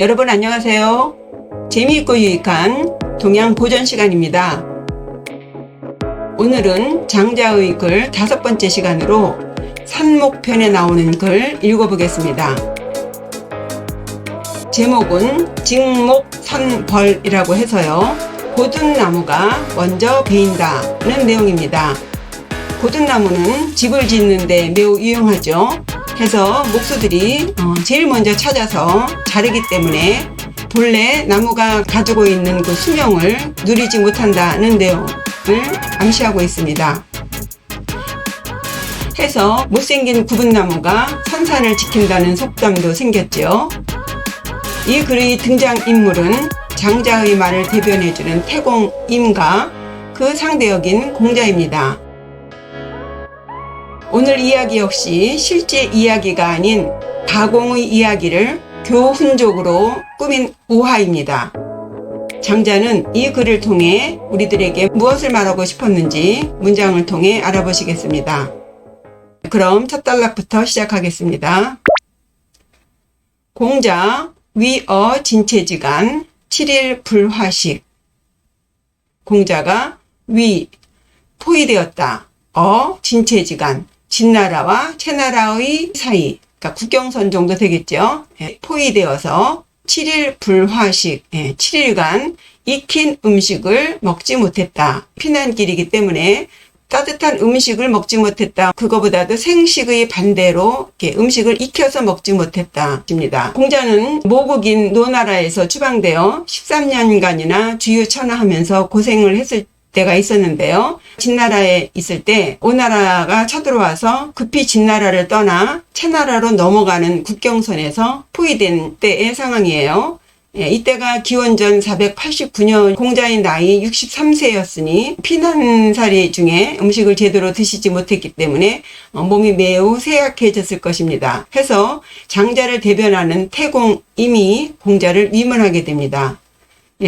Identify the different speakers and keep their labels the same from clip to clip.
Speaker 1: 여러분 안녕하세요. 재미있고 유익한 동양 고전 시간입니다. 오늘은 장자의 글 5번째 시간으로 산목편에 나오는 글 읽어보겠습니다. 제목은 직목선벌이라고 해서요. 고든나무가 먼저 베인다는 내용입니다. 고든나무는 집을 짓는 데 매우 유용하죠. 해서 목수들이 제일 먼저 찾아서 자르기 때문에 본래 나무가 가지고 있는 그 수명을 누리지 못한다는 내용을 암시하고 있습니다. 해서 못생긴 구분나무가 선산을 지킨다는 속담도 생겼죠. 이 글의 등장인물은 장자의 말을 대변해주는 태공임과 그 상대역인 공자입니다. 오늘 이야기 역시 실제 이야기가 아닌 가공의 이야기를 교훈적으로 꾸민 오화입니다. 장자는 이 글을 통해 우리들에게 무엇을 말하고 싶었는지 문장을 통해 알아보시겠습니다. 그럼 첫 단락부터 시작하겠습니다. 공자 위어 진체지간 7일 불화식. 공자가 위 포위되었다. 진체지간 진나라와 채나라의 사이, 그러니까 국경선 정도 되겠죠. 포위되어서 7일 불화식, 7일간 익힌 음식을 먹지 못했다. 피난길이기 때문에 따뜻한 음식을 먹지 못했다. 그거보다도 생식의 반대로 음식을 익혀서 먹지 못했다. 입니다. 공자는 모국인 노나라에서 추방되어 13년간이나 주유천하하면서 고생을 했을 때가 있었는데요. 진나라에 있을 때 오나라가 쳐들어와서 급히 진나라를 떠나 채나라로 넘어가는 국경선에서 포위된 때의 상황이에요. 이때가 기원전 489년 공자의 나이 63세였으니 피난살이 중에 음식을 제대로 드시지 못했기 때문에 몸이 매우 쇠약해졌을 것입니다. 해서 장자를 대변하는 태공임이 공자를 위문하게 됩니다.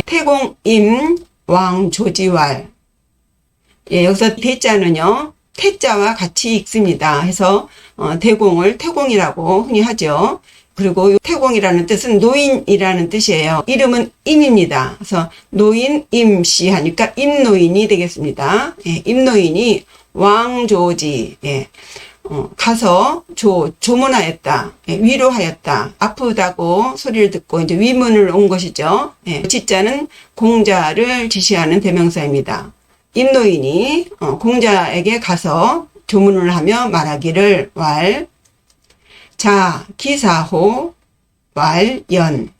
Speaker 1: 태공임 왕조지왈. 여기서 대자는요, 태자와 같이 읽습니다. 해서 태공을 태공이라고 흔히 하죠. 그리고 태공이라는 뜻은 노인이라는 뜻이에요. 이름은 임입니다. 그래서 노인 임씨 하니까 임노인이 되겠습니다. 임노인이 왕조지, 가서 조문하였다. 위로하였다. 아프다고 소리를 듣고 이제 위문을 온 것이죠. 지자는 공자를 지시하는 대명사입니다. 임노인이 공자에게 가서 조문을 하며 말하기를 자 기사호 왈연.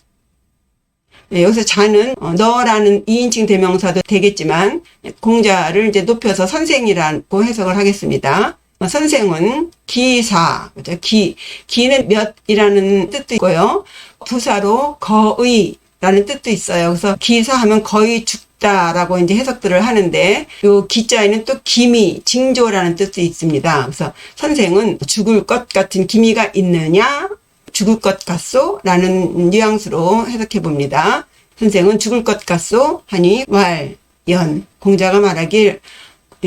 Speaker 1: 여기서 자는 너라는 2인칭 대명사도 되겠지만 공자를 이제 높여서 선생이라고 해석을 하겠습니다. 선생은 기사, 그죠? 기는 몇이라는 뜻도 있고요. 부사로 거의라는 뜻도 있어요. 그래서 기사하면 거의 죽다라고 이제 해석들을 하는데, 요 기자에는 또 기미, 징조라는 뜻도 있습니다. 그래서 선생은 죽을 것 같은 기미가 있느냐? 죽을 것 같소? 라는 뉘앙스로 해석해 봅니다. 선생은 죽을 것 같소? 하니 왈연. 공자가 말하길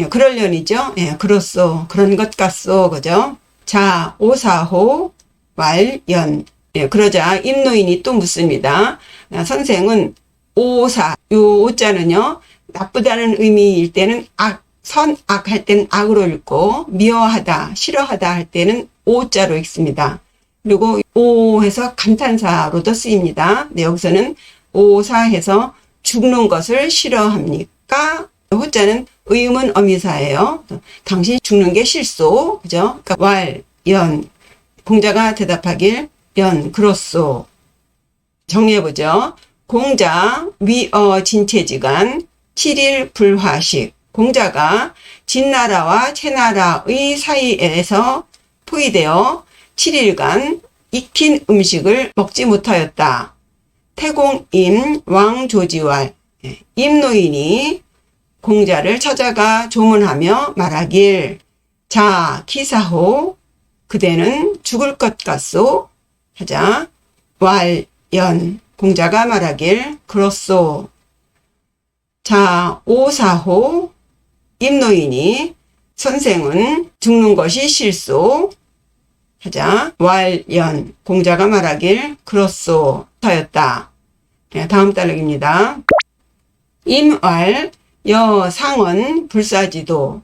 Speaker 1: 그럴련이죠. 그렇소. 그런 것 같소. 그죠? 자, 오사호 왈연. 그러자 임노인이 또 묻습니다. 선생은 오사, 요 오자는요, 나쁘다는 의미일 때는 선악 할 때는 악으로 읽고, 미워하다, 싫어하다 할 때는 오자로 읽습니다. 그리고 오해서 감탄사로도 쓰입니다. 여기서는 오사해서 죽는 것을 싫어합니까? 호자는 의문 어미사예요. 당신 죽는 게 싫소. 그죠? 그러니까 연. 공자가 대답하길 그렇소. 정리해보죠. 공자 위어 진체지간 7일 불화식. 공자가 진나라와 채나라의 사이에서 포위되어 7일간 익힌 음식을 먹지 못하였다. 태공임 왕조지왈. 임노인이 공자를 찾아가 조문하며 말하길 자 기사호 그대는 죽을 것 같소. 하자 왈연. 공자가 말하길 그렇소. 자 오사호 임노인이 선생은 죽는 것이 싫소. 하자 왈연. 공자가 말하길 그렇소. 하였다. 다음 단락입니다. 임왈 여상언 불사지도.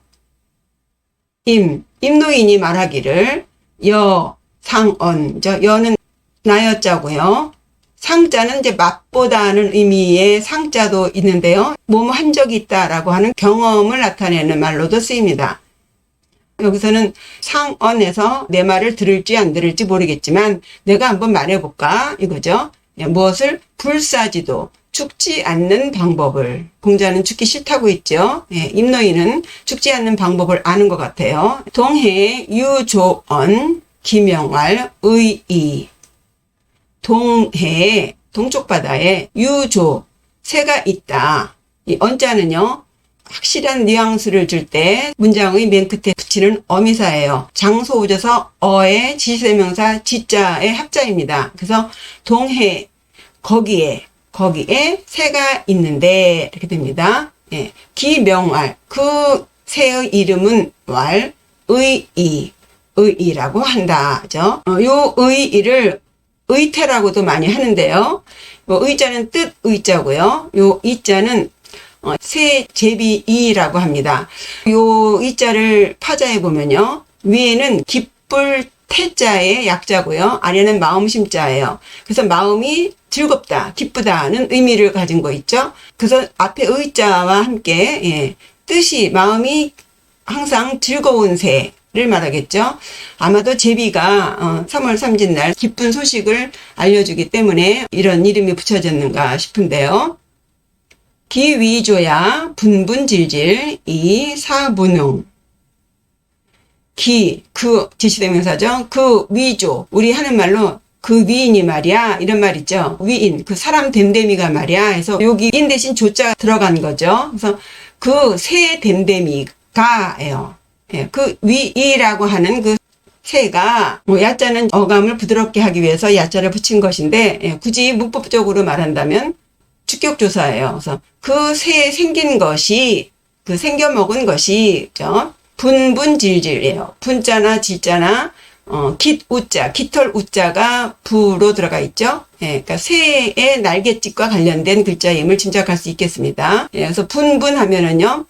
Speaker 1: 임노인이 말하기를 여상언, 여는 나였자고요. 상자는 이제 맛보다는 의미의 상자도 있는데요. 뭐뭐 한 적이 있다라고 하는 경험을 나타내는 말로도 쓰입니다. 여기서는 상언에서 내 말을 들을지 안 들을지 모르겠지만 내가 한번 말해볼까 이거죠. 무엇을? 불사지도, 죽지 않는 방법을. 공자는 죽기 싫다고 했죠. 임노인은 죽지 않는 방법을 아는 것 같아요. 동해 유조언 김영활 의이. 동해에, 동쪽 바다에 유조, 새가 있다. 이 언자는요, 확실한 뉘앙스를 줄 때 문장의 맨 끝에 붙이는 어미사예요. 장소 오져서 어의 지시대명사 지자의 합자입니다. 그래서 동해, 거기에 새가 있는데 이렇게 됩니다. 기명왈, 그 새의 이름은 왈, 의이라고 한다. 요 의이를 의태라고도 많이 하는데요. 의자는 뜻 의자고요. 요 이자는 새 제비 이라고 합니다. 요 이자를 파자해 보면요. 위에는 기쁠 태자의 약자고요. 아래는 마음심자예요. 그래서 마음이 즐겁다, 기쁘다는 의미를 가진 거 있죠. 그래서 앞에 의자와 함께 뜻이, 마음이 항상 즐거운 새를 말하겠죠. 아마도 제비가 3월 삼진날 기쁜 소식을 알려주기 때문에 이런 이름이 붙여졌는가 싶은데요. 기위조야 분분질질 이 사문ung. 그 지시대명사죠. 그 위조, 우리 하는 말로 그 위인이 말이야 이런 말 있죠. 위인, 그 사람 됨됨이가 말이야 해서 여기 인 대신 조자 들어간 거죠. 그래서 그 새 됨됨이가예요. 그 위이라고 하는 그 새가, 야자는 어감을 부드럽게 하기 위해서 야자를 붙인 것인데 굳이 문법적으로 말한다면 주격조사예요. 그래서 그 새 생긴 것이, 그 생겨먹은 것이 분분질질이에요. 분자나 질자나 깃우자, 깃털 우자가 부로 들어가 있죠. 그러니까 새의 날갯짓과 관련된 글자임을 짐작할 수 있겠습니다. 그래서 분분하면은요,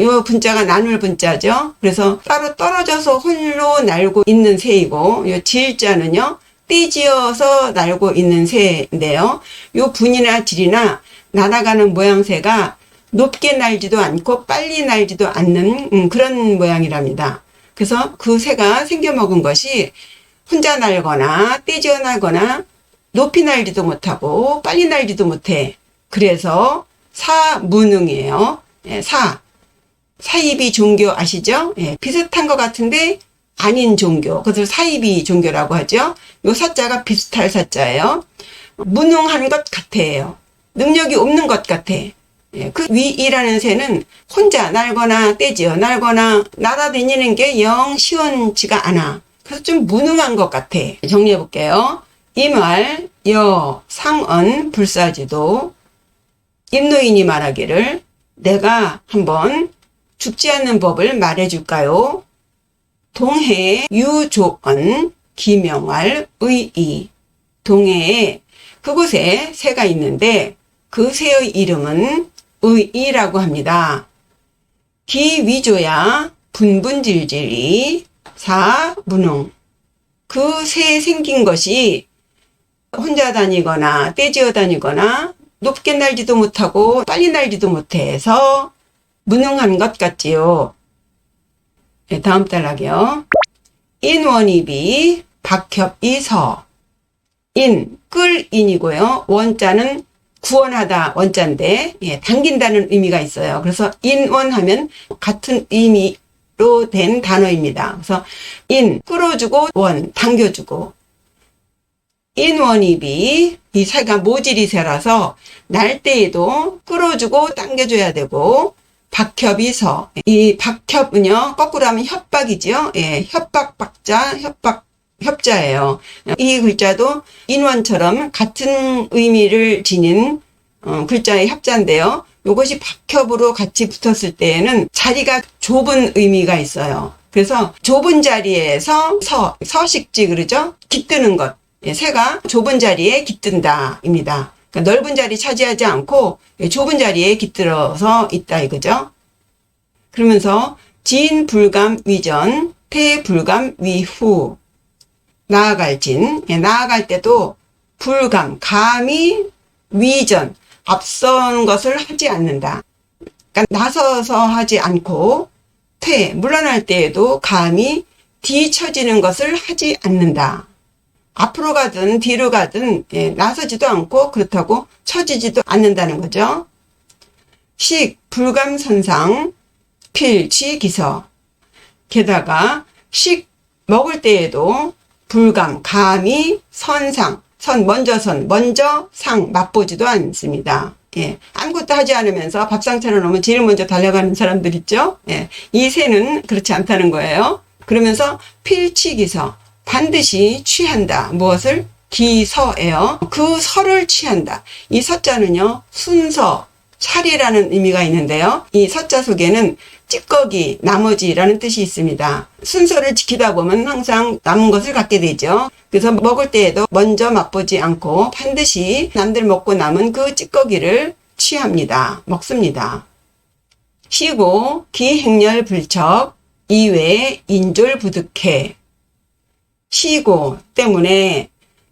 Speaker 1: 요 분자가 나눌 분자죠. 그래서 따로 떨어져서 홀로 날고 있는 새이고, 요 질자는요, 떼지어서 날고 있는 새인데요. 요 분이나 질이나 날아가는 모양새가 높게 날지도 않고 빨리 날지도 않는 그런 모양이랍니다. 그래서 그 새가 생겨먹은 것이 혼자 날거나 떼지어 날거나 높이 날지도 못하고 빨리 날지도 못해. 그래서 사문응이에요. 사이비 종교 아시죠? 비슷한 것 같은데 아닌 종교. 그것을 사이비 종교라고 하죠. 요 사자가 비슷할 사자예요. 무능한 것 같아요. 능력이 없는 것 같아. 그 위이라는 새는 혼자 날거나 떼지어 날거나 날아다니는 게 영 시원치가 않아. 그래서 좀 무능한 것 같아. 정리해 볼게요. 임왈 여 상언 불사지도. 임노인이 말하기를 내가 한번 죽지 않는 법을 말해줄까요? 동해 유조언 기명활 의이. 동해에 그곳에 새가 있는데 그 새의 이름은 의이라고 합니다. 기위조야 분분질질이 사문ung. 그 새 생긴 것이 혼자 다니거나 떼지어 다니거나 높게 날지도 못하고 빨리 날지도 못해서 무능한 것 같지요. 다음 단락이요. 인원입이 박협이서. 끌인이고요. 원자는 구원하다 원자인데 당긴다는 의미가 있어요. 그래서 인원하면 같은 의미로 된 단어입니다. 그래서 끌어주고 원 당겨주고. 인원입이 이 새가 모질이 새라서 날 때에도 끌어주고 당겨줘야 되고. 박협이서. 이 박협은요 거꾸로 하면 협박이죠. 협박 박자, 협자예요. 이 글자도 인원처럼 같은 의미를 지닌 글자의 협자인데요. 이것이 박협으로 같이 붙었을 때에는 자리가 좁은 의미가 있어요. 그래서 좁은 자리에서 서식지 그러죠? 깃드는 것. 예, 새가 좁은 자리에 깃든다 입니다. 그러니까 넓은 자리 차지하지 않고 좁은 자리에 깃들어서 있다 이거죠. 그러면서 진 불감 위전, 퇴 불감 위후. 나아갈 진, 나아갈 때도 불감, 감히 위전, 앞선 것을 하지 않는다. 그러니까 나서서 하지 않고, 퇴, 물러날 때에도 감히 뒤처지는 것을 하지 않는다. 앞으로 가든 뒤로 가든 나서지도 않고 그렇다고 처지지도 않는다는 거죠. 식, 불감선상, 필치기서. 게다가 식 먹을 때에도 불감, 감히 선상, 먼저 상 맛보지도 않습니다. 예, 아무것도 하지 않으면서 밥상 차려놓으면 제일 먼저 달려가는 사람들 있죠. 예, 이 새는 그렇지 않다는 거예요. 그러면서 필치기서, 반드시 취한다. 무엇을? 기서예요. 그 서를 취한다. 이 서자는요, 순서, 차리라는 의미가 있는데요. 이 서자 속에는 찌꺼기, 나머지라는 뜻이 있습니다. 순서를 지키다 보면 항상 남은 것을 갖게 되죠. 그래서 먹을 때에도 먼저 맛보지 않고 반드시 남들 먹고 남은 그 찌꺼기를 취합니다. 먹습니다. 쉬고 기행렬 불척 이외에 인졸부득해. 쉬고 때문에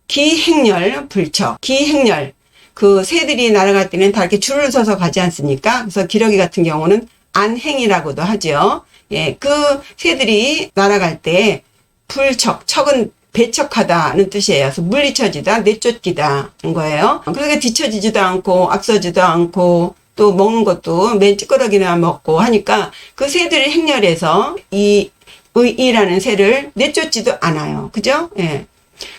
Speaker 1: 기행렬 불척. 기행렬, 그 새들이 날아갈 때는 다 이렇게 줄을 서서 가지 않습니까? 그래서 기러기 같은 경우는 안행이라고도 하죠. 예, 그 새들이 날아갈 때 불척, 척은 배척하다는 뜻이에요. 그래서 물리쳐지다, 내쫓기다는 거예요. 그렇게 뒤처지지도 않고 앞서지도 않고 또 먹는 것도 맨 찌끄러기나 먹고 하니까 그 새들이 행렬해서 이 의이라는 새를 내쫓지도 않아요. 그죠? 예.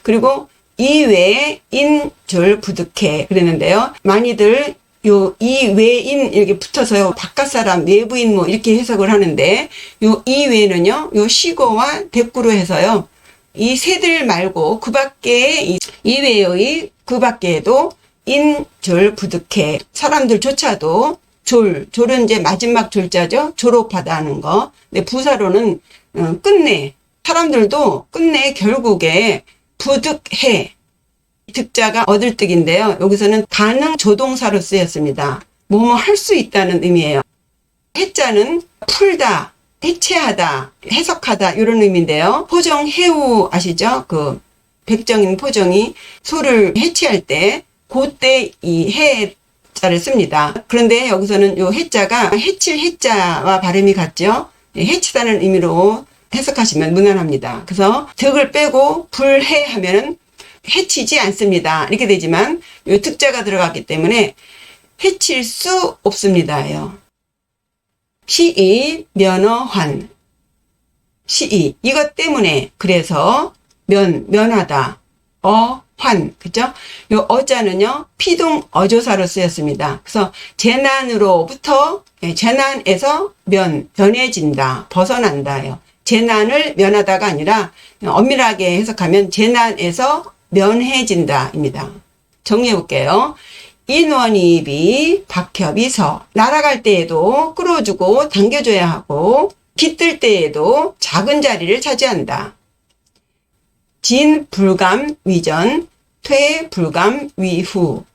Speaker 1: 그리고 이외에 인졸부득해 그랬는데요. 많이들 요 이외인 이렇게 붙어서요. 바깥 사람, 외부인 뭐 이렇게 해석을 하는데 요 이외는요. 요 시고와 대꾸로 해서요. 이 새들 말고 그 밖에 이외의 그 밖에도 인졸부득해. 사람들조차도 졸은 이제 마지막 졸자죠. 졸업하다는 거. 근데 부사로는 끝내. 사람들도 끝내 결국에 부득해. 득자가 얻을 득인데요. 여기서는 가능 조동사로 쓰였습니다. 뭐뭐 할 수 있다는 의미예요. 해자는 풀다, 해체하다, 해석하다 이런 의미인데요. 포정, 해우 아시죠? 그 백정인 포정이 소를 해체할 때 그때 이 해자를 씁니다. 그런데 여기서는 요 해자가 해칠 해자와 발음이 같죠? 해치다는 의미로 해석하시면 무난합니다. 그래서 득을 빼고 불해하면은 해치지 않습니다. 이렇게 되지만 요 득자가 들어갔기 때문에 해칠 수 없습니다요. 시이 면어환. 시이 이것 때문에 그래서 면하다. 어환 그죠? 요 어자는요 피동 어조사로 쓰였습니다. 그래서 재난으로부터 재난에서 면해진다. 벗어난다요. 재난을 면하다가 아니라 엄밀하게 해석하면 재난에서 면해진다 입니다. 정리해 볼게요. 인원이비 박협이서. 날아갈 때에도 끌어주고 당겨줘야 하고 깃들 때에도 작은 자리를 차지한다. 진 불감 위전, 퇴 불감 위후.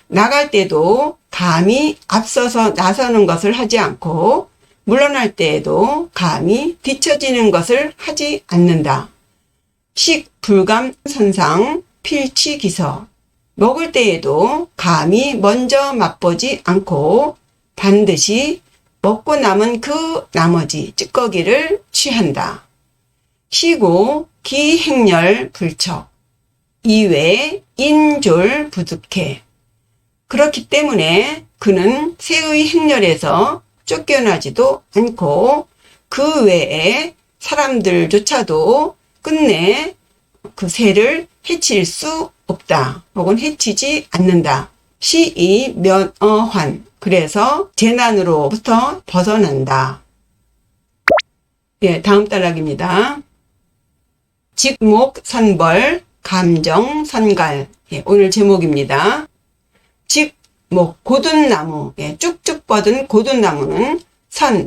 Speaker 1: 나갈 때도 감히 앞서서 나서는 것을 하지 않고 물러날 때에도 감히 뒤처지는 것을 하지 않는다. 식 불감 선상 필치기서. 먹을 때에도 감히 먼저 맛보지 않고 반드시 먹고 남은 그 나머지 찌꺼기를 취한다. 쉬고 기행렬 불척. 이외 인졸부득해. 그렇기 때문에 그는 새의 행렬에서 쫓겨나지도 않고 그 외에 사람들조차도 끝내 그 새를 해칠 수 없다. 혹은 해치지 않는다. 시이 면어환. 그래서 재난으로부터 벗어난다. 예, 다음 단락입니다. 직목 선벌 감정 선갈. 예, 오늘 제목입니다. 직목 고든 나무. 예, 쭉쭉 뻗은 고든 나무는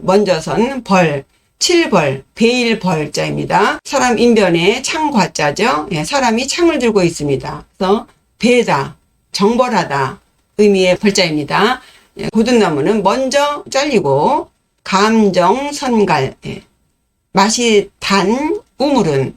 Speaker 1: 먼저 벌 칠벌, 베일벌자입니다. 사람 인변에 창과자죠. 예, 사람이 창을 들고 있습니다. 그래서 베다, 정벌하다 의미의 벌자입니다. 예, 고든나무는 먼저 잘리고 감정선갈, 예, 맛이 단 우물은,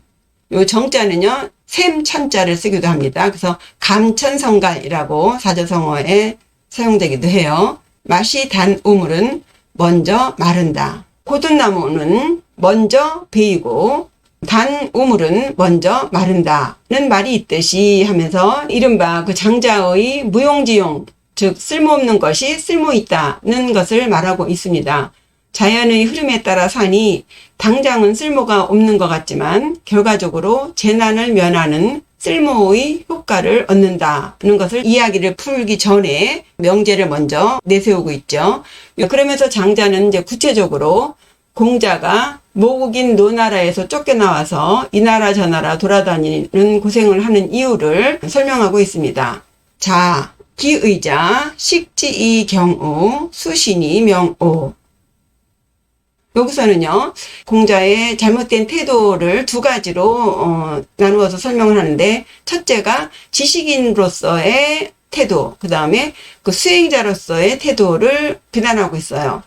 Speaker 1: 요 정자는요 샘천자를 쓰기도 합니다. 그래서 감천선갈이라고 사조성어에 사용되기도 해요. 맛이 단 우물은 먼저 마른다. 고든나무는 먼저 베이고 단 우물은 먼저 마른다는 말이 있듯이 하면서 이른바 그 장자의 무용지용, 즉 쓸모없는 것이 쓸모있다는 것을 말하고 있습니다. 자연의 흐름에 따라 사니 당장은 쓸모가 없는 것 같지만 결과적으로 재난을 면하는 쓸모의 효과를 얻는다는 것을 이야기를 풀기 전에 명제를 먼저 내세우고 있죠. 그러면서 장자는 이제 구체적으로 공자가 모국인 노나라에서 쫓겨나와서 이 나라 저 나라 돌아다니는 고생을 하는 이유를 설명하고 있습니다. 자, 기의자, 식지이 경우, 수신이 명오. 여기서는요 공자의 잘못된 태도를 두 가지로 나누어서 설명을 하는데, 첫째가 지식인으로서의 태도, 그 다음에 그 수행자로서의 태도를 비난하고 있어요.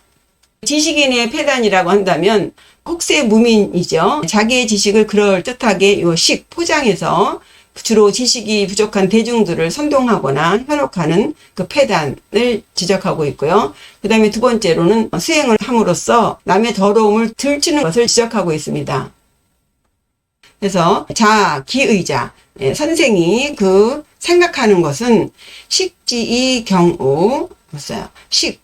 Speaker 1: 지식인의 패단이라고 한다면 혹세무민이죠. 자기의 지식을 그럴듯하게 식 포장해서 주로 지식이 부족한 대중들을 선동하거나 현혹하는 그 패단을 지적하고 있고요. 그 다음에 두 번째로는 수행을 함으로써 남의 더러움을 들추는 것을 지적하고 있습니다. 그래서 기의자, 선생이 그 생각하는 것은 식지이 경우, 봤어요.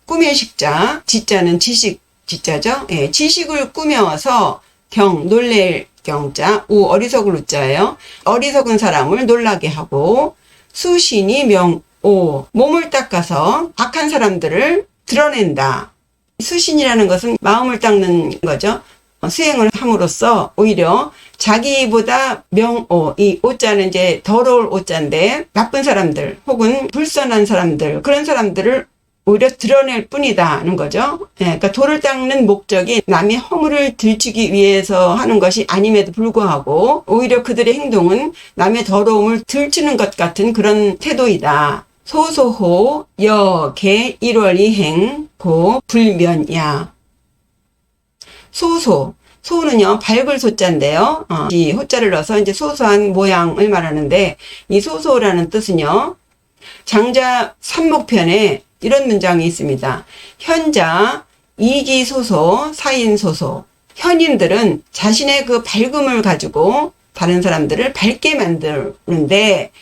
Speaker 1: 꿈의 식자, 지자는 지식 지자죠. 지식을 꾸며서 놀랠 경자, 어리석을 우자예요. 어리석은 사람을 놀라게 하고, 수신이 몸을 닦아서 악한 사람들을 드러낸다. 수신이라는 것은 마음을 닦는 거죠. 수행을 함으로써 오히려 자기보다 이 오자는 이제 더러울 오자인데, 나쁜 사람들 혹은 불선한 사람들, 그런 사람들을 오히려 드러낼 뿐이다는 거죠. 그러니까 도를 닦는 목적이 남의 허물을 들추기 위해서 하는 것이 아님에도 불구하고 오히려 그들의 행동은 남의 더러움을 들추는 것 같은 그런 태도이다. 소소호 여개 일월이행 고 불면야. 소는요 밝을 소자인데요. 이 호자를 넣어서 이제 소소한 모양을 말하는데, 이 소소라는 뜻은요 장자 삼목편에 이런 문장이 있습니다. 현자 이기소소 사인소소. 현인들은 자신의 그 밝음을 가지고 다른 사람들을 밝게 만드는데,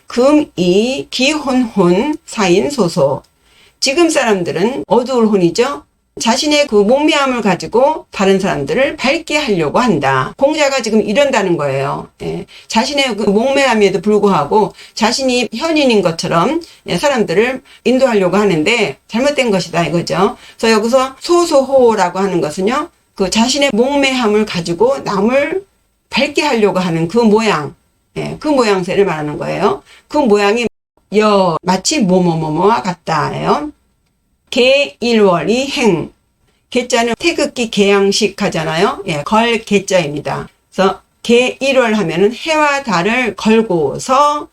Speaker 1: 금이 기혼혼 사인소소. 지금 사람들은 어두울 혼이죠. 자신의 그 목매함을 가지고 다른 사람들을 밝게 하려고 한다. 공자가 지금 이런다는 거예요. 자신의 그 목매함에도 불구하고 자신이 현인인 것처럼 사람들을 인도하려고 하는데 잘못된 것이다 이거죠. 그래서 여기서 소소호라고 하는 것은요, 그 자신의 목매함을 가지고 남을 밝게 하려고 하는 그 모양, 그 모양새를 말하는 거예요. 그 모양이 마치 뭐뭐뭐뭐와 같다예요. 개일월이 행. 개자는 태극기 개양식 하잖아요. 걸 개자입니다. 그래서 개일월 하면은 해와 달을 걸고서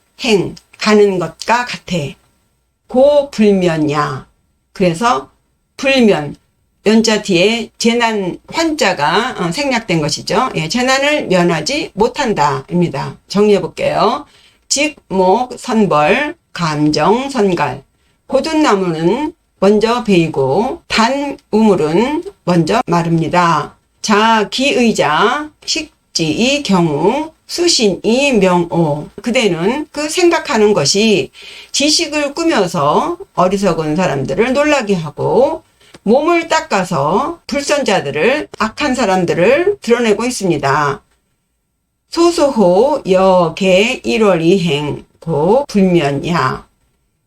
Speaker 1: 가는 것과 같아. 고 불면야. 그래서 불면, 면자 뒤에 재난 환자가 생략된 것이죠. 재난을 면하지 못한다입니다. 정리해 볼게요. 직목 선벌, 감정 선갈. 고든나무는 먼저 베이고 단 우물은 먼저 마릅니다. 기의자, 식지이 경우, 수신이 명오. 그대는 그 생각하는 것이 지식을 꾸며서 어리석은 사람들을 놀라게 하고 몸을 닦아서 불선자들을, 악한 사람들을 드러내고 있습니다. 소소호 여개 일월이행 고 불면야.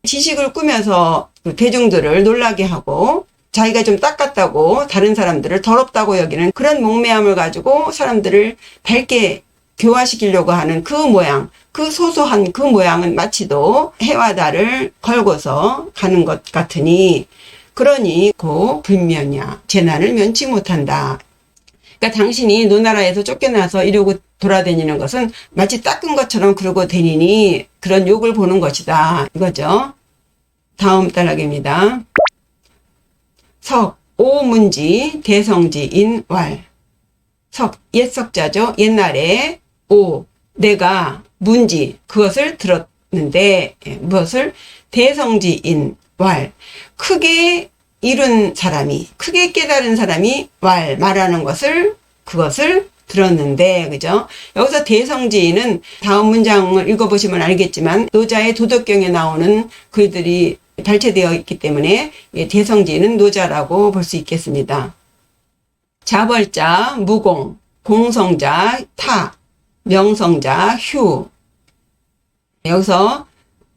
Speaker 1: 지식을 꾸며서 대중들을 놀라게 하고 자기가 좀 닦았다고 다른 사람들을 더럽다고 여기는 그런 목매함을 가지고 사람들을 밝게 교화시키려고 하는 그 모양, 그 소소한 그 모양은 마치도 해와 달을 걸고서 가는 것 같으니, 그러니 고 불면야, 재난을 면치 못한다. 그러니까 당신이 노나라에서 쫓겨나서 이러고 돌아다니는 것은 마치 닦은 것처럼 그러고 다니니 그런 욕을 보는 것이다. 이거죠. 다음 단락입니다. 석, 오문지, 대성지인 왈. 석, 옛석자죠. 옛날에 오, 내가 문지, 그것을 들었는데 무엇을? 대성지인 왈. 크게 이룬 사람이, 크게 깨달은 사람이 말하는 것을, 그것을 들었는데, 그죠? 여기서 대성지인은 다음 문장을 읽어보시면 알겠지만, 노자의 도덕경에 나오는 글들이 발췌되어 있기 때문에, 대성지인은 노자라고 볼 수 있겠습니다. 자벌자, 무공, 공성자, 타, 명성자, 휴. 여기서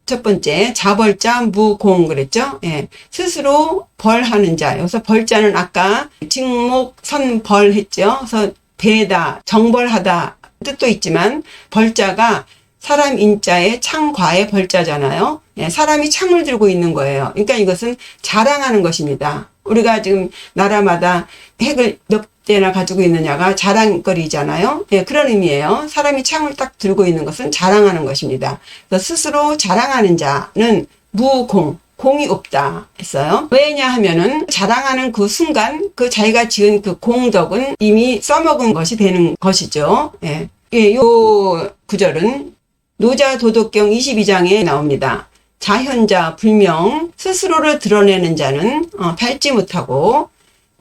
Speaker 1: 첫 번째 자벌자 무공 그랬죠. 예. 스스로 벌하는 자. 여기서 벌자는 아까 직목 선벌 했죠. 그래서 배다, 정벌하다 뜻도 있지만 벌자가 사람 인자의 창과의 벌자잖아요. 예. 사람이 창을 들고 있는 거예요. 그러니까 이것은 자랑하는 것입니다. 우리가 지금 나라마다 핵을 몇 대나 가지고 있느냐가 자랑거리잖아요. 예, 그런 의미예요. 사람이 창을 딱 들고 있는 것은 자랑하는 것입니다. 그래서 스스로 자랑하는 자는 무공, 공이 없다 했어요. 왜냐 하면은 자랑하는 그 순간 그 자기가 지은 그 공덕은 이미 써먹은 것이 되는 것이죠. 예, 예, 요 구절은 노자 도덕경 22장에 나옵니다. 자현자 불명, 스스로를 드러내는 자는 밟지 못하고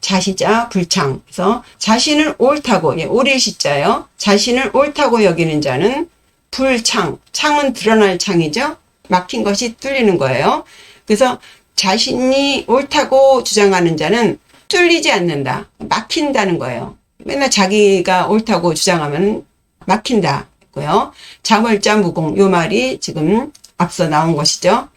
Speaker 1: 자시자 불창. 그래서 자신을 옳다고, 예, 옳을 시자요. 자신을 옳다고 여기는 자는 불창. 창은 드러날 창이죠. 막힌 것이 뚫리는 거예요. 그래서 자신이 옳다고 주장하는 자는 뚫리지 않는다. 막힌다는 거예요. 맨날 자기가 옳다고 주장하면 막힌다. 고요. 자벌자 무공. 요 말이 지금 앞서 나온 것이죠.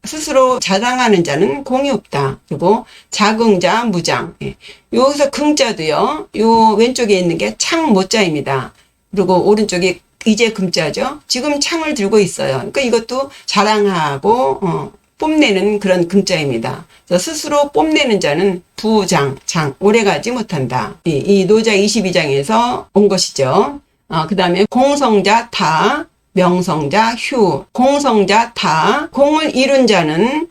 Speaker 1: 스스로 자랑하는 자는 공이 없다. 그리고 자긍자 무장. 예. 여기서 긍자도요. 요 왼쪽에 있는 게 창 모자입니다. 그리고 오른쪽에 이제 금자죠. 지금 창을 들고 있어요. 그러니까 이것도 자랑하고 뽐내는 그런 금자입니다. 그래서 스스로 뽐내는 자는 부장, 장, 오래가지 못한다. 이 노자 22장에서 온 것이죠. 그 다음에 공성자 타, 명성자 휴. 공성자 타, 공을 이룬 자는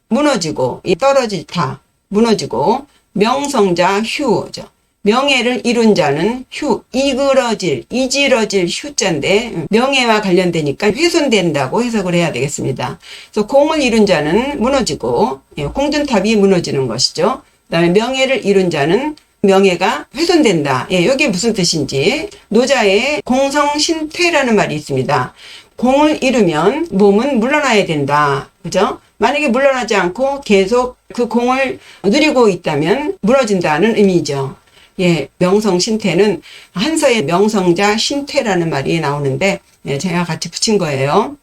Speaker 1: 무너지고 떨어질 타, 무너지고 명성자 휴죠. 명예를 이룬 자는 휴, 이그러질, 이지러질 휴자인데 명예와 관련되니까 훼손된다고 해석을 해야 되겠습니다. 그래서 공을 이룬 자는 무너지고 공든탑이 무너지는 것이죠. 그다음에 명예를 이룬 자는 명예가 훼손된다. 예, 이게 무슨 뜻인지. 노자의 공성신퇴라는 말이 있습니다. 공을 이루면 몸은 물러나야 된다. 그죠? 만약에 물러나지 않고 계속 그 공을 누리고 있다면 무너진다는 의미죠. 예, 명성신퇴는 한서의 명성자 신퇴라는 말이 나오는데, 예, 제가 같이 붙인 거예요.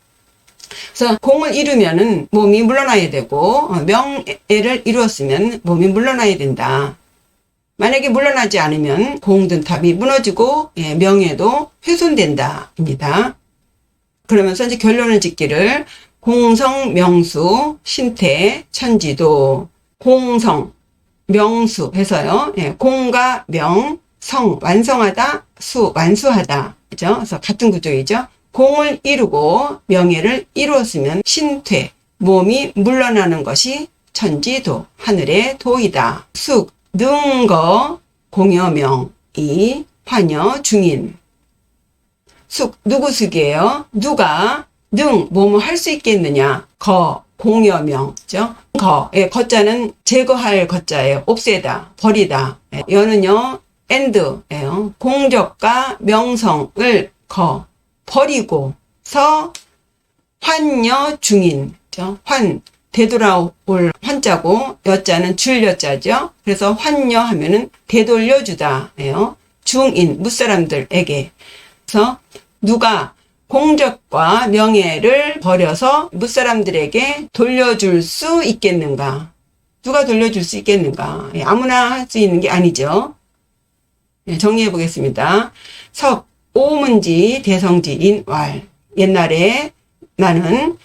Speaker 1: 그래서 공을 이루면은 몸이 물러나야 되고, 명예를 이루었으면 몸이 물러나야 된다. 만약에 물러나지 않으면 공든탑이 무너지고 명예도 훼손된다입니다. 그러면서 이제 결론을 짓기를 공성, 명수, 신태, 천지도. 공성, 명수 해서요. 공과 명, 성, 완성하다, 수, 완수하다. 그죠? 그래서 같은 구조이죠. 공을 이루고 명예를 이루었으면 신퇴, 몸이 물러나는 것이 천지도, 하늘의 도이다. 숙, 능거, 공여명, 이, 화녀, 중인. 숙, 누구 숙이에요? 누가 뭐뭐 할 수 있겠느냐? 거, 공여명, 죠? 거, 거자는 제거할 거자예요. 없애다, 버리다. 여는요, and예요. 공적과 명성을 버리고, 환여, 중인, 죠? 되돌아올 환자고 여자는 줄 여자죠. 그래서 환여 하면은 되돌려주다 예요. 중인 무사람들에게. 그래서 누가 공적과 명예를 버려서 무사람들에게 돌려줄 수 있겠는가? 누가 돌려줄 수 있겠는가? 예, 아무나 할 수 있는 게 아니죠. 예, 정리해 보겠습니다. 석, 오문지 대성지인 왈. 옛날에 나는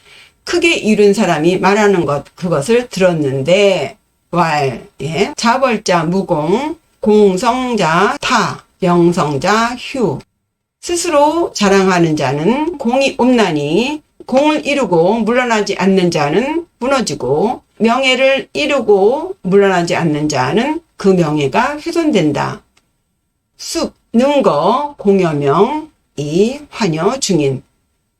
Speaker 1: 크게 이룬 사람이 말하는 것, 그것을 들었는데, 왈, 예. 자벌자 무공, 공성자 타, 명성자 휴. 스스로 자랑하는 자는 공이 없나니 공을 이루고 물러나지 않는 자는 무너지고 명예를 이루고 물러나지 않는 자는 그 명예가 훼손된다. 숙, 능거, 공여명, 이, 환여, 중인.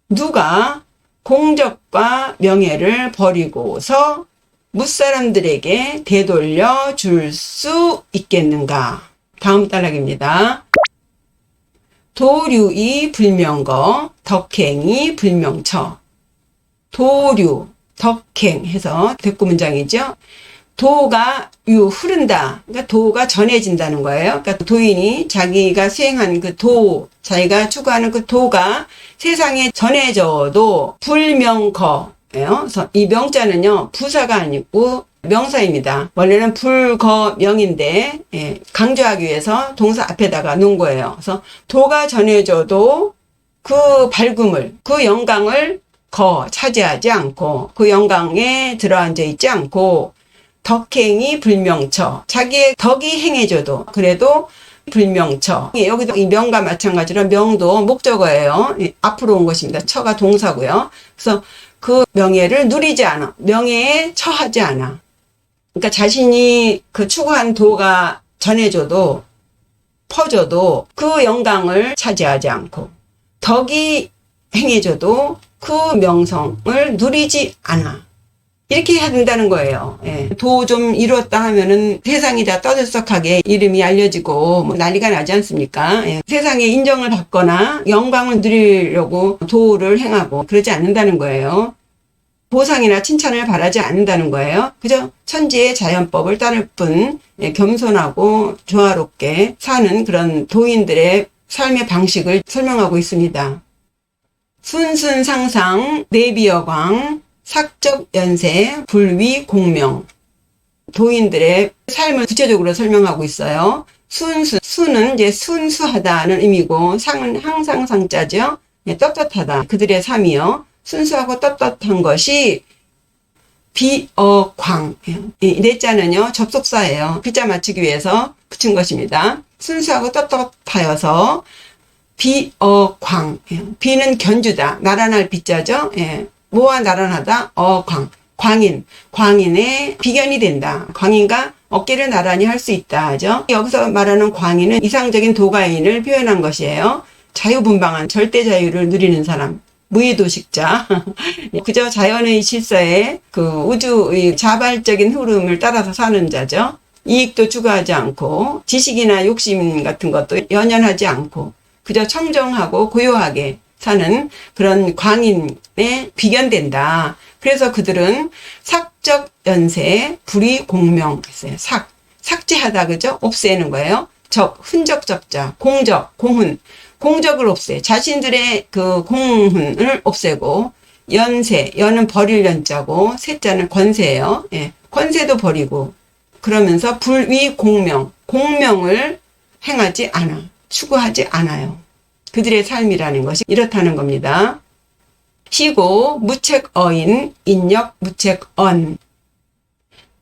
Speaker 1: 누가 공적과 명예를 버리고서 무사람들에게 되돌려 줄 수 있겠는가? 다음 단락입니다. 도류이 불명거, 덕행이 불명처. 도류, 덕행 해서 대꾸문장이죠. 도가 흐른다. 그러니까 도가 전해진다는 거예요. 그러니까 도인이 자기가 수행한 그 도, 자기가 추구하는 그 도가 세상에 전해져도 불명거예요. 그래서 이 명자는요, 부사가 아니고 명사입니다. 원래는 불거명인데 강조하기 위해서 동사 앞에다가 놓은 거예요. 그래서 도가 전해져도 그 밝음을, 그 영광을 차지하지 않고 그 영광에 들어앉아 있지 않고 덕행이 불명처, 자기의 덕이 행해져도 그래도 불명처. 여기도 이 명과 마찬가지로 명도 목적어예요. 앞으로 온 것입니다. 처가 동사고요. 그래서 그 명예를 누리지 않아. 명예에 처하지 않아. 그러니까 자신이 그 추구한 도가 전해져도 퍼져도 그 영광을 차지하지 않고 덕이 행해져도 그 명성을 누리지 않아. 이렇게 해야 된다는 거예요. 도 좀 이뤘다 하면은 세상이 다 떠들썩하게 이름이 알려지고 뭐 난리가 나지 않습니까? 세상에 인정을 받거나 영광을 누리려고 도를 행하고 그러지 않는다는 거예요. 보상이나 칭찬을 바라지 않는다는 거예요. 그저 천지의 자연법을 따를 뿐 겸손하고 조화롭게 사는 그런 도인들의 삶의 방식을 설명하고 있습니다. 순순상상 내비여광 sak적 연세 불위 공명. 도인들의 삶을 구체적으로 설명하고 있어요. 순은 이제 순수하다는 의미고 상은 항상 상자죠. 떳떳하다. 그들의 삶이요. 순수하고 떳떳한 것이 비어광. 이 내자는요, 접속사예요. 글자 맞추기 위해서 붙인 것입니다. 순수하고 떳떳하여서 비어광. 비는 견주다. 나란할 비자죠. 뭐와 나란하다? 광인의 비견이 된다. 광인과 어깨를 나란히 할 수 있다 하죠. 여기서 말하는 광인은 이상적인 도가인을 표현한 것이에요. 자유분방한 절대 자유를 누리는 사람. 무의도식자. 그저 자연의 질서에 그 우주의 자발적인 흐름을 따라서 사는 자죠. 이익도 추구하지 않고 지식이나 욕심 같은 것도 연연하지 않고 그저 청정하고 고요하게 사는 그런 광인에 비견된다. 그래서 그들은 삭적 연세 불이 공명 했어요. 삭제하다, 그죠? 없애는 거예요. 흔적 적자, 공적, 공훈. 공적을 없애. 자신들의 그 공훈을 없애고, 연은 버릴 연자고, 세자는 권세예요. 권세도 버리고, 그러면서 불위 공명, 공명을 행하지 않아. 추구하지 않아요. 그들의 삶이라는 것이 이렇다는 겁니다. 시고 무책어인 인력 무책언.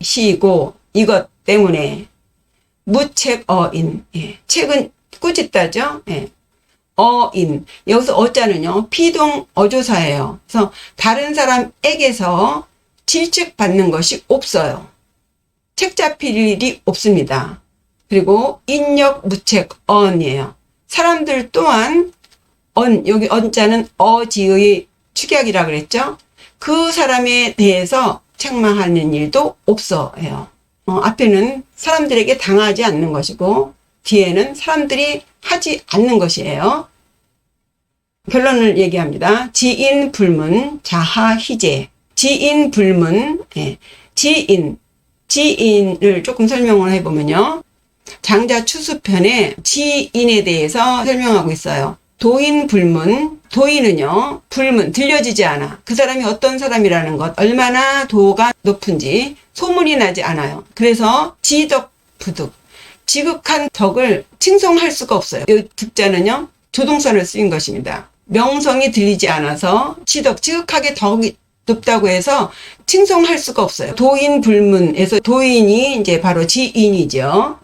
Speaker 1: 시고 이것 때문에 무책어인. 책은 꾸짖다죠. 어인. 여기서 어자는요, 피동 어조사예요. 그래서 다른 사람에게서 질책받는 것이 없어요. 책 잡힐 일이 없습니다. 그리고 인력 무책언이에요. 사람들 또한 여기 언자는 어지의 축약이라 그랬죠. 그 사람에 대해서 책망하는 일도 없어요. 앞에는 사람들에게 당하지 않는 것이고 뒤에는 사람들이 하지 않는 것이에요. 결론을 얘기합니다. 지인 불문 자하희제. 지인 불문. 지인을 조금 설명을 해보면요. 장자 추수편에 지인에 대해서 설명하고 있어요. 도인 불문. 도인은요, 불문, 들려지지 않아. 그 사람이 어떤 사람이라는 것, 얼마나 도가 높은지 소문이 나지 않아요. 그래서 지덕 부득. 지극한 덕을 칭송할 수가 없어요. 이 득자는요, 조동사를 쓰인 것입니다. 명성이 들리지 않아서 지극하게 덕이 높다고 해서 칭송할 수가 없어요. 도인 불문에서 도인이 이제 바로 지인이죠.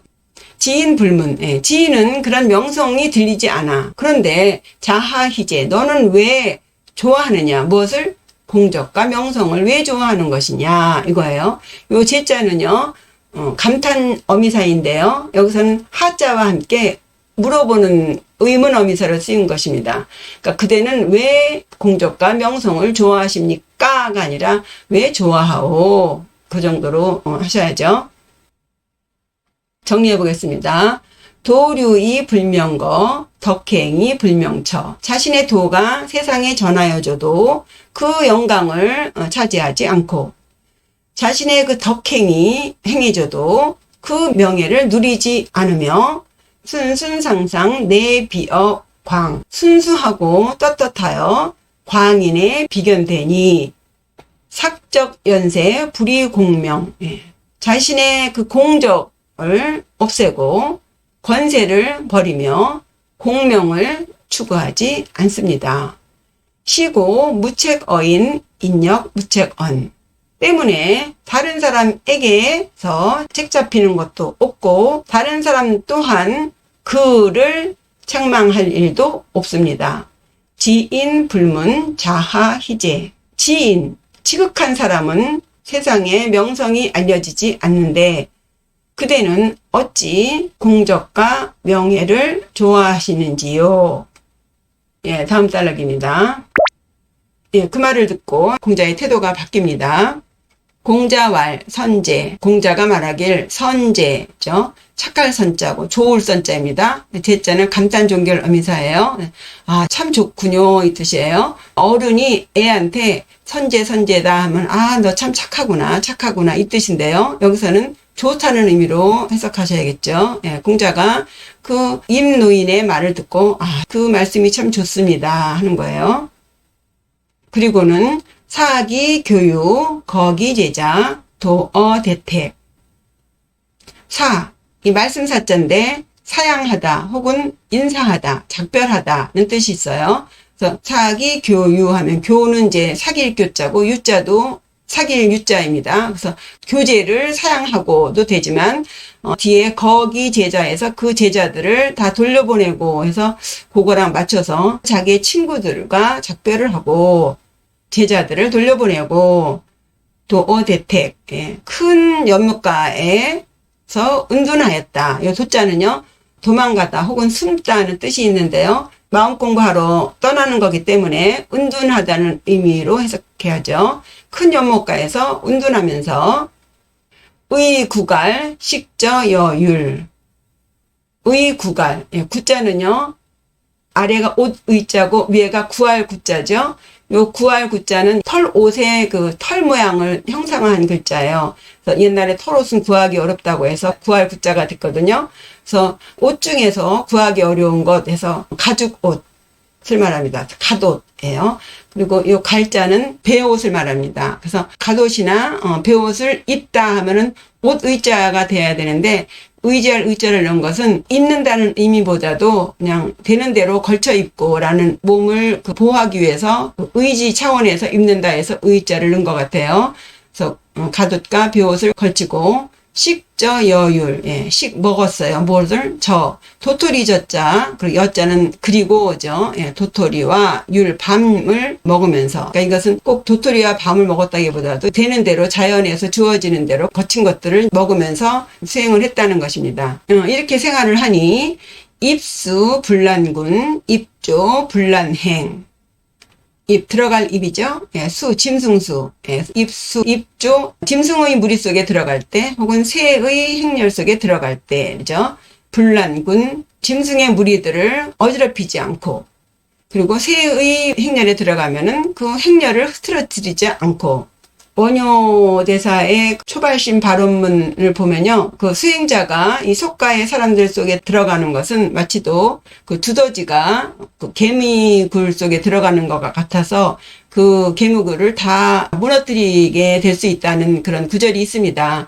Speaker 1: 지인 불문. 예, 지인은 그런 명성이 들리지 않아. 그런데 자하희제. 너는 왜 좋아하느냐? 무엇을? 공적과 명성을 왜 좋아하는 것이냐? 이거예요. 요 제자는요, 감탄 어미사인데요. 여기서는 하자와 함께 물어보는 의문 어미사로 쓰인 것입니다. 그러니까 그대는 왜 공적과 명성을 좋아하십니까?가 아니라 왜 좋아하오? 그 정도로 하셔야죠. 정리해 보겠습니다. 도류이 불명거, 덕행이 불명처. 자신의 도가 세상에 전하여줘도 그 영광을 차지하지 않고, 자신의 그 덕행이 행해줘도 그 명예를 누리지 않으며, 순순상상 내비어 광. 순수하고 떳떳하여 광인에 비견되니, 삭적 연세 불이공명. 자신의 그 공적을 없애고 권세를 버리며 공명을 추구하지 않습니다. 시고 무책어인 인력 무책언. 때문에 다른 사람에게서 책 잡히는 것도 없고 다른 사람 또한 그를 책망할 일도 없습니다. 지인 불문 자하희제. 지인, 지극한 사람은 세상에 명성이 알려지지 않는데 그대는 어찌 공적과 명예를 좋아하시는지요? 예, 다음 단락입니다. 예, 그 말을 듣고 공자의 태도가 바뀝니다. 공자왈 선제. 공자가 말하길 선제죠. 착할 선자고 좋을 선자입니다. 제자는 감탄 종결 어미사예요. 아, 참 좋군요 이 뜻이에요. 어른이 애한테 선제다 하면 아, 너 참 착하구나 이 뜻인데요. 여기서는 좋다는 의미로 해석하셔야겠죠. 예, 공자가 그 임노인의 말을 듣고 아, 그 말씀이 참 좋습니다 하는 거예요. 그리고는 사기 교육 거기 제자 도어 대택. 이 말씀 사자인데 사양하다 혹은 인사하다, 작별하다는 뜻이 있어요. 그래서 사기 교유하면 교는 이제 사귈 교자고 유자도 사귈 유자입니다. 그래서 교제를 사양하고도 되지만 뒤에 거기 제자에서 그 제자들을 다 돌려보내고 해서 그거랑 맞춰서 자기의 친구들과 작별을 하고 제자들을 돌려보내고 또 대택, 큰 연못가에서 은둔하였다. 이 도자는요 도망가다 혹은 숨다는 뜻이 있는데요. 마음 공부하러 떠나는 거기 때문에 은둔하다는 의미로 해석해야죠. 큰 연못가에서 은둔하면서 의구갈 식저여율. 의구갈, 구자는요 아래가 옷 의자고 위에가 구할 구자죠. 요 구할 구자는 털옷의 그 털 모양을 형상화한 글자예요. 그래서 옛날에 털옷은 구하기 어렵다고 해서 구할 구자가 됐거든요. 그래서 옷 중에서 구하기 어려운 것 해서 가죽 옷을 말합니다. 갓옷이에요. 그리고 요 갈자는 배옷을 말합니다. 그래서 갓옷이나 배옷을 입다 하면은 옷 의자가 돼야 되는데 의자를 넣은 것은 입는다는 의미보다도 그냥 되는 대로 걸쳐 입고라는 몸을 보호하기 위해서 의지 차원에서 입는다 해서 의자를 넣은 것 같아요. 그래서 갓옷과 배옷을 걸치고 식저여율, 식 먹었어요. 무엇을? 도토리 젖자, 그리고 여자는 그리고죠. 도토리와 율, 밤을 먹으면서. 그러니까 이것은 꼭 도토리와 밤을 먹었다기보다도 되는 대로 자연에서 주어지는 대로 거친 것들을 먹으면서 수행을 했다는 것입니다. 이렇게 생활을 하니 입수 불란군, 입조 불란행. 입 들어갈 입이죠. 수 짐승수. 입수 입조 짐승의 무리 속에 들어갈 때 혹은 새의 행렬 속에 들어갈 때죠. 불란군 짐승의 무리들을 어지럽히지 않고 그리고 새의 행렬에 들어가면은 그 행렬을 흐트러뜨리지 않고 원효대사의 초발심 발언문을 보면요. 그 수행자가 이 속가의 사람들 속에 들어가는 것은 마치도 그 두더지가 그 개미굴 속에 들어가는 것 같아서 그 계무를 다 무너뜨리게 될 수 있다는 그런 구절이 있습니다.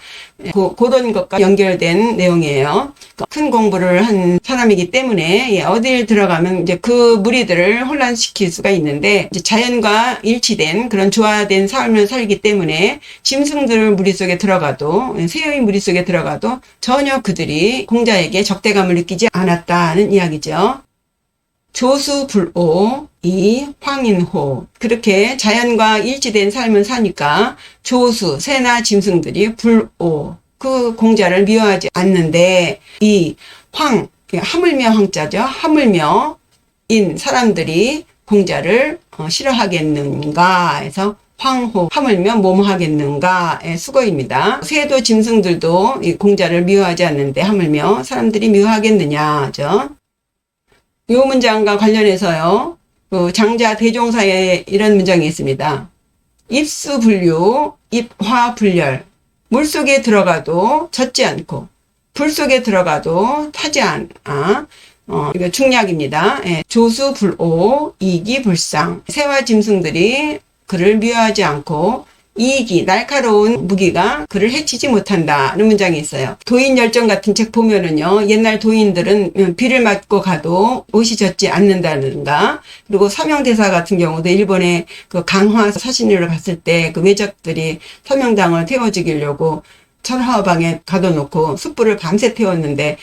Speaker 1: 그런 것과 연결된 내용이에요. 큰 공부를 한 사람이기 때문에 어딜 들어가면 이제 그 무리들을 혼란시킬 수가 있는데, 이제 자연과 일치된 그런 조화된 삶을 살기 때문에 짐승들 무리 속에 들어가도, 새의 무리 속에 들어가도 전혀 그들이 공자에게 적대감을 느끼지 않았다는 이야기죠. 조수불오 이 황인호, 그렇게 자연과 일치된 삶을 사니까 조수, 새나 짐승들이 불오, 그 공자를 미워하지 않는데, 이 황, 하물며 황자죠. 하물며 인 사람들이 공자를 싫어하겠는가 해서 황호, 하물며 뭐뭐하겠는가의 수거입니다. 새도 짐승들도 이 공자를 미워하지 않는데 하물며 사람들이 미워하겠느냐죠. 이 문장과 관련해서요, 장자 대종사에 이런 문장이 있습니다. 입수불유, 입화불열. 물 속에 들어가도 젖지 않고, 불 속에 들어가도 타지 않아. 이거 중략입니다. 조수불오, 이기불상. 새와 짐승들이 그를 미워하지 않고, 이기, 날카로운 무기가 그를 해치지 못한다는 문장이 있어요. 도인열정 같은 책 보면은요, 옛날 도인들은 비를 맞고 가도 옷이 젖지 않는다든가, 그리고 서명대사 같은 경우도 일본의 그 강화 사신으로 갔을 때 그 외적들이 서명당을 태워 죽이려고 철화방에 가둬놓고 숯불을 밤새 태웠는데,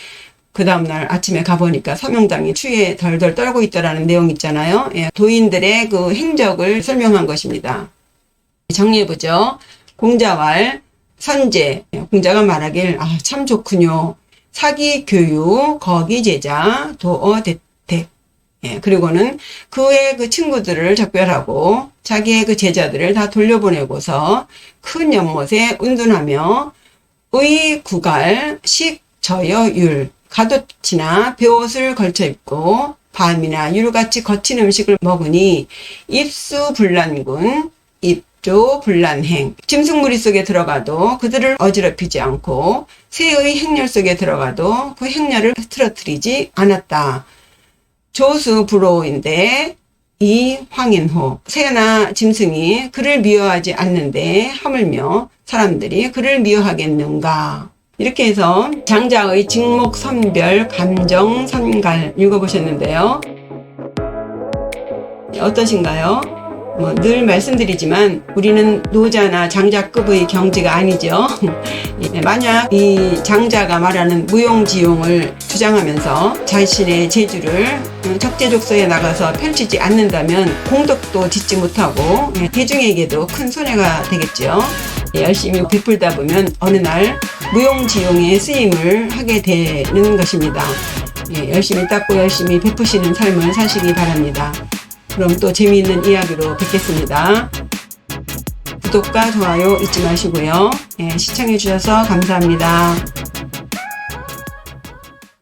Speaker 1: 그 다음날 아침에 가보니까 서명당이 추위에 덜덜 떨고 있다라는 내용 있잖아요. 도인들의 그 행적을 설명한 것입니다. 정리해보죠. 공자왈 선제, 공자가 말하길 참 좋군요. 사기 교유 거기 제자 도어 대택. 그리고는 그의 그 친구들을 작별하고 자기의 그 제자들을 다 돌려보내고서 큰 연못에 운둔하며 의 구갈 식 저여율, 갓옷이나 베옷을 걸쳐 입고 밤이나 율같이 거친 음식을 먹으니 입수불란군, 입조불란행. 짐승무리 속에 들어가도 그들을 어지럽히지 않고 새의 행렬 속에 들어가도 그 행렬을 흐트러뜨리지 않았다. 조수불오인데 이 황인호, 새나 짐승이 그를 미워하지 않는데 하물며 사람들이 그를 미워하겠는가. 이렇게 해서 장자의 직목선별 감정선갈 읽어보셨는데요. 어떠신가요? 늘 말씀드리지만 우리는 노자나 장자급의 경지가 아니죠. 만약 이 장자가 말하는 무용지용을 주장하면서 자신의 재주를 적재적소에 나가서 펼치지 않는다면 공덕도 짓지 못하고 대중에게도 큰 손해가 되겠죠. 열심히 베풀다 보면 어느 날 무용지용의 쓰임을 하게 되는 것입니다. 열심히 닦고 열심히 베푸시는 삶을 사시기 바랍니다. 그럼 또 재미있는 이야기로 뵙겠습니다. 구독과 좋아요 잊지 마시고요. 시청해 주셔서 감사합니다.